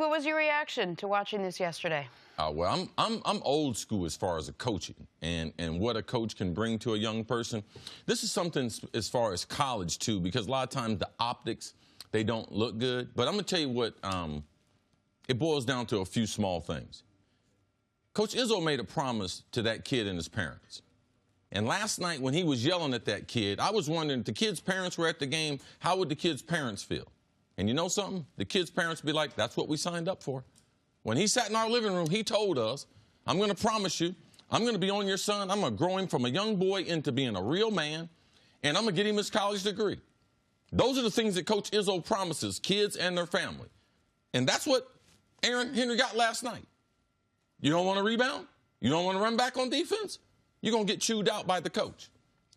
What was your reaction to watching this yesterday? Well, I'm old school as far as a coaching and what a coach can bring to a young person. This is something as far as college, too, because a lot of times the optics, they don't look good. But I'm going to tell you what, it boils down to a few small things. Coach Izzo made a promise to that kid and his parents. And last night when he was yelling at that kid, I was wondering, if the kid's parents were at the game, how would the kid's parents feel? And you know something? The kid's parents be like, that's what we signed up for. When he sat in our living room, he told us, I'm going to promise you, I'm going to be on your son. I'm going to grow him from a young boy into being a real man, and I'm going to get him his college degree. Those are the things that Coach Izzo promises kids and their family. And that's what Aaron Henry got last night. You don't want to rebound? You don't want to run back on defense? You're going to get chewed out by the coach.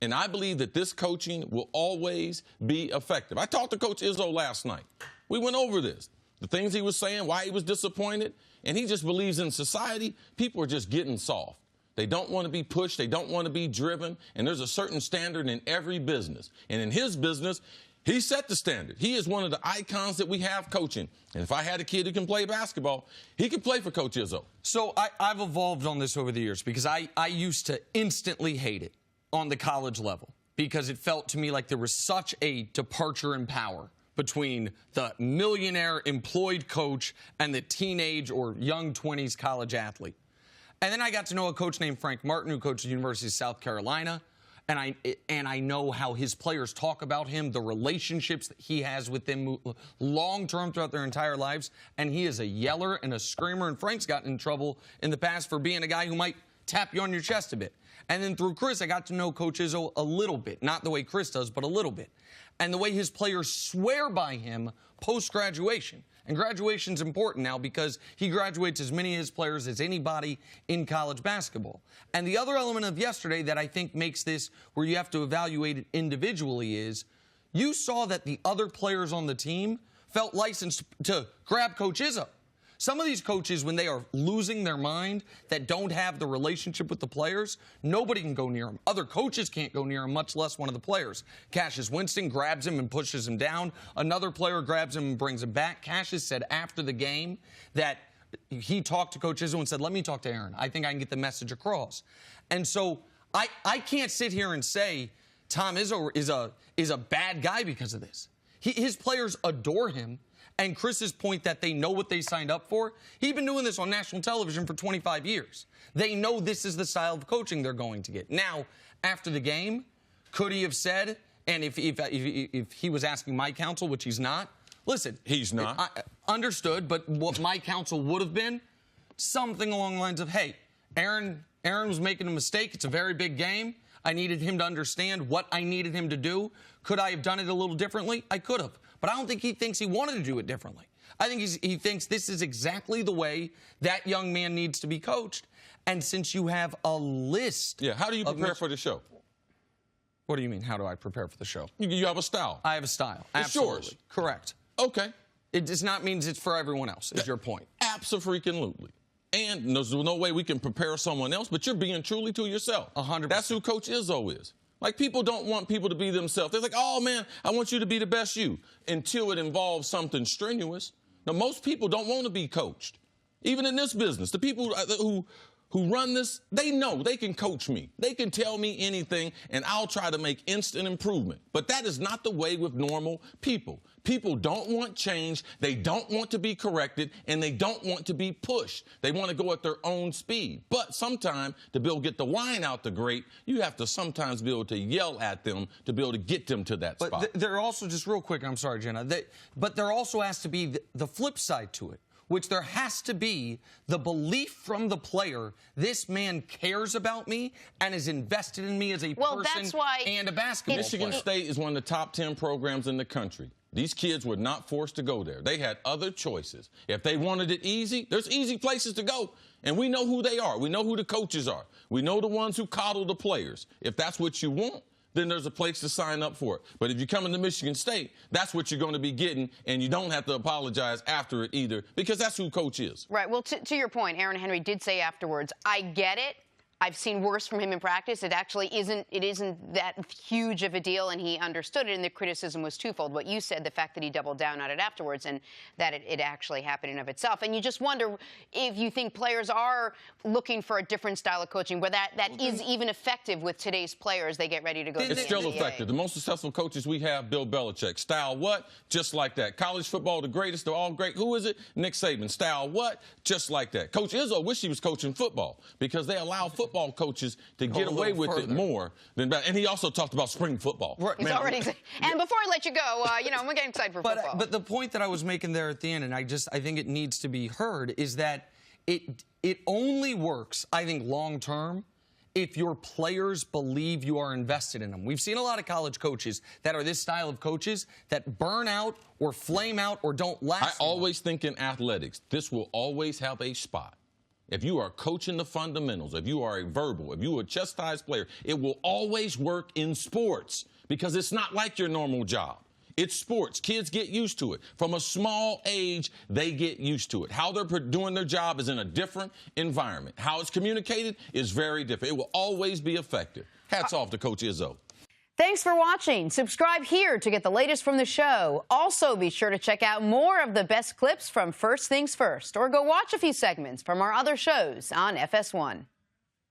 And I believe that this coaching will always be effective. I talked to Coach Izzo last night. We went over this, the things he was saying, why he was disappointed, and he just believes in society, people are just getting soft. They don't want to be pushed. They don't want to be driven, and there's a certain standard in every business. And in his business, he set the standard. He is one of the icons that we have coaching. And if I had a kid who can play basketball, he could play for Coach Izzo. So I've evolved on this over the years because I used to instantly hate it on the college level because it felt to me like there was such a departure in power between the millionaire employed coach and the teenage or young 20s college athlete. And then I got to know a coach named Frank Martin who coached at the University of South Carolina. And I know how his players talk about him, the relationships that he has with them long-term throughout their entire lives. And he is a yeller and a screamer. And Frank's gotten in trouble in the past for being a guy who might tap you on your chest a bit. And then through Cris, I got to know Coach Izzo a little bit. Not the way Cris does, but a little bit. And the way his players swear by him post-graduation. And graduation's important now because he graduates as many of his players as anybody in college basketball. And the other element of yesterday that I think makes this where you have to evaluate it individually is you saw that the other players on the team felt licensed to grab Coach Izzo. Some of these coaches, when they are losing their mind, that don't have the relationship with the players, nobody can go near them. Other coaches can't go near him, much less one of the players. Cassius Winston grabs him and pushes him down. Another player grabs him and brings him back. Cassius said after the game that he talked to Coach Izzo and said, let me talk to Aaron. I think I can get the message across. And so I can't sit here and say Tom Izzo is a bad guy because of this. His players adore him. And Chris's point that they know what they signed up for, he's been doing this on national television for 25 years. They know this is the style of coaching they're going to get. Now, after the game, could he have said, and if he was asking my counsel, which he's not, listen. He's not. I understood, but what my counsel would have been, something along the lines of, hey, Aaron was making a mistake. It's a very big game. I needed him to understand what I needed him to do. Could I have done it a little differently? I could have. But I don't think he thinks he wanted to do it differently. I think he thinks this is exactly the way that young man needs to be coached. And since you have a list... Yeah, how do you prepare for the show? What do you mean, how do I prepare for the show? You have a style. I have a style. It's absolutely. yours. Correct. Okay. It does not mean it's for everyone else, is your point. Abso-freaking-lutely. And there's no way we can prepare someone else, but you're being truly to yourself. 100%. That's who Coach Izzo is. Like, people don't want people to be themselves. They're like, oh, man, I want you to be the best you, until it involves something strenuous. Now, most people don't want to be coached. Even in this business, the people who run this, they know they can coach me. They can tell me anything, and I'll try to make instant improvement. But that is not the way with normal people. People don't want change, they don't want to be corrected, and they don't want to be pushed. They want to go at their own speed. But sometimes, to be able to get the wine out the grate, you have to sometimes be able to yell at them to be able to get them to that spot. But there also, just real quick, I'm sorry, Jenna, but there also has to be the flip side to it, which there has to be the belief from the player, this man cares about me and is invested in me as a person and a basketball player. Michigan State is one of the top 10 programs in the country. These kids were not forced to go there. They had other choices. If they wanted it easy, there's easy places to go. And we know who they are. We know who the coaches are. We know the ones who coddle the players. If that's what you want, then there's a place to sign up for it. But if you come into Michigan State, that's what you're going to be getting, and you don't have to apologize after it either, because that's who Coach is. Right. Well, to your point, Aaron Henry did say afterwards, I get it. I've seen worse from him in practice. It actually isn't that huge of a deal, and he understood it, and the criticism was twofold. What you said, the fact that he doubled down on it afterwards, and that it actually happened in of itself. And you just wonder if you think players are looking for a different style of coaching, where that is even effective with today's players. They get ready to go to the It's still NBA. effective. The most successful coaches we have, Bill Belichick. Style what? Just like that. College football, the greatest of all great. Who is it? Nick Saban. Style what? Just like that. Coach Izzo wish he was coaching football because they allow football coaches to get away with it more than that. And he also talked about spring football. Right. He's already. And before I let you go, we're getting excited for football. But the point that I was making there at the end, and I think it needs to be heard, is that it only works, I think, long term, if your players believe you are invested in them. We've seen a lot of college coaches that are this style of coaches that burn out or flame out or don't last. I always think in athletics, this will always have a spot. If you are coaching the fundamentals, if you are a verbal, if you are a chastised player, it will always work in sports because it's not like your normal job. It's sports. Kids get used to it. From a small age, they get used to it. How they're doing their job is in a different environment. How it's communicated is very different. It will always be effective. Hats off to Coach Izzo. Thanks for watching. Subscribe here to get the latest from the show. Also, be sure to check out more of the best clips from First Things First, or go watch a few segments from our other shows on FS1.